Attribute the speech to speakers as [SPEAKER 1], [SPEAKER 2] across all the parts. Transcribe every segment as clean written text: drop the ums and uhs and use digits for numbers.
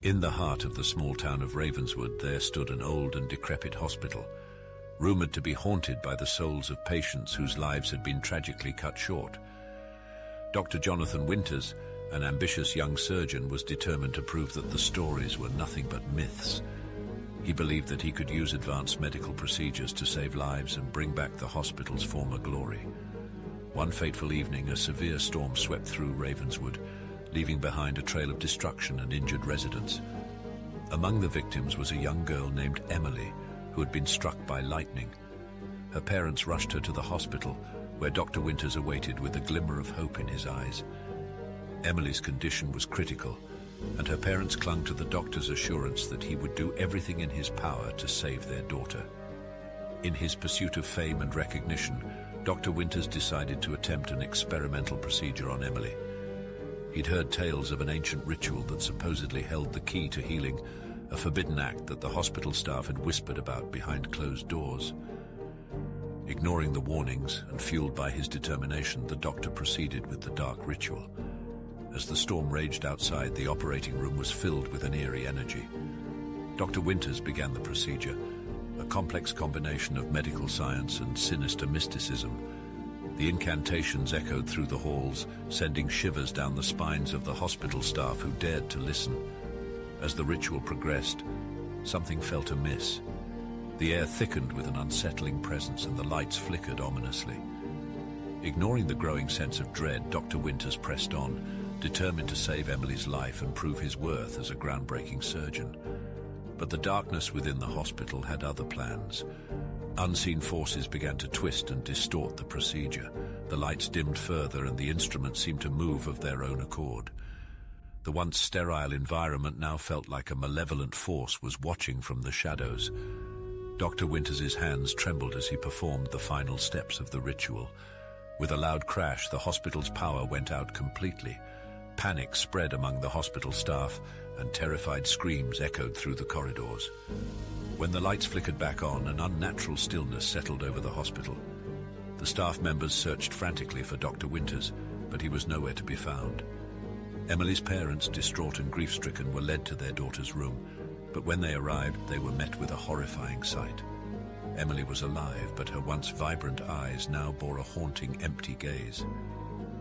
[SPEAKER 1] In the heart of the small town of Ravenswood, there stood an old and decrepit hospital, rumored to be haunted by the souls of patients whose lives had been tragically cut short. Dr. Jonathan Winters, an ambitious young surgeon, was determined to prove that the stories were nothing but myths. He believed that he could use advanced medical procedures to save lives and bring back the hospital's former glory. One fateful evening, a severe storm swept through Ravenswood, leaving behind a trail of destruction and injured residents. Among the victims was a young girl named Emily, who had been struck by lightning. Her parents rushed her to the hospital, where Dr. Winters awaited with a glimmer of hope in his eyes. Emily's condition was critical, and her parents clung to the doctor's assurance that he would do everything in his power to save their daughter. In his pursuit of fame and recognition, Dr. Winters decided to attempt an experimental procedure on Emily. He'd heard tales of an ancient ritual that supposedly held the key to healing, a forbidden act that the hospital staff had whispered about behind closed doors. Ignoring the warnings and fueled by his determination, the doctor proceeded with the dark ritual. As the storm raged outside, the operating room was filled with an eerie energy. Dr. Winters began the procedure, a complex combination of medical science and sinister mysticism. The incantations echoed through the halls, sending shivers down the spines of the hospital staff who dared to listen. As the ritual progressed, something felt amiss. The air thickened with an unsettling presence and the lights flickered ominously. Ignoring the growing sense of dread, Dr. Winters pressed on, determined to save Emily's life and prove his worth as a groundbreaking surgeon. But the darkness within the hospital had other plans. Unseen forces began to twist and distort the procedure. The lights dimmed further and the instruments seemed to move of their own accord. The once sterile environment now felt like a malevolent force was watching from the shadows. Dr. Winters' hands trembled as he performed the final steps of the ritual. With a loud crash, the hospital's power went out completely. Panic spread among the hospital staff, and terrified screams echoed through the corridors. When the lights flickered back on, an unnatural stillness settled over the hospital. The staff members searched frantically for Dr. Winters, but he was nowhere to be found. Emily's parents, distraught and grief-stricken, were led to their daughter's room, but when they arrived, they were met with a horrifying sight. Emily was alive, but her once vibrant eyes now bore a haunting, empty gaze.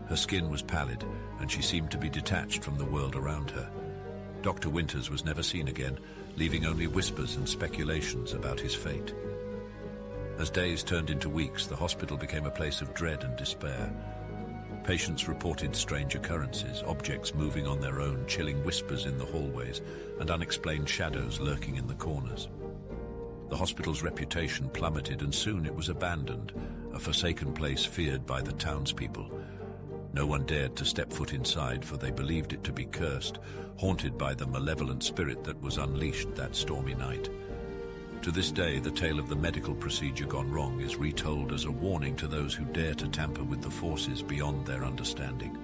[SPEAKER 1] Her skin was pallid, and she seemed to be detached from the world around her. Dr. Winters was never seen again, leaving only whispers and speculations about his fate. As days turned into weeks, the hospital became a place of dread and despair. Patients reported strange occurrences, objects moving on their own, chilling whispers in the hallways, and unexplained shadows lurking in the corners. The hospital's reputation plummeted, and soon it was abandoned, a forsaken place feared by the townspeople. No one dared to step foot inside, for they believed it to be cursed, haunted by the malevolent spirit that was unleashed that stormy night. To this day, the tale of the medical procedure gone wrong is retold as a warning to those who dare to tamper with the forces beyond their understanding.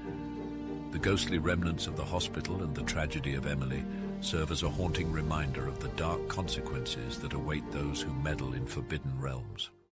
[SPEAKER 1] The ghostly remnants of the hospital and the tragedy of Emily serve as a haunting reminder of the dark consequences that await those who meddle in forbidden realms.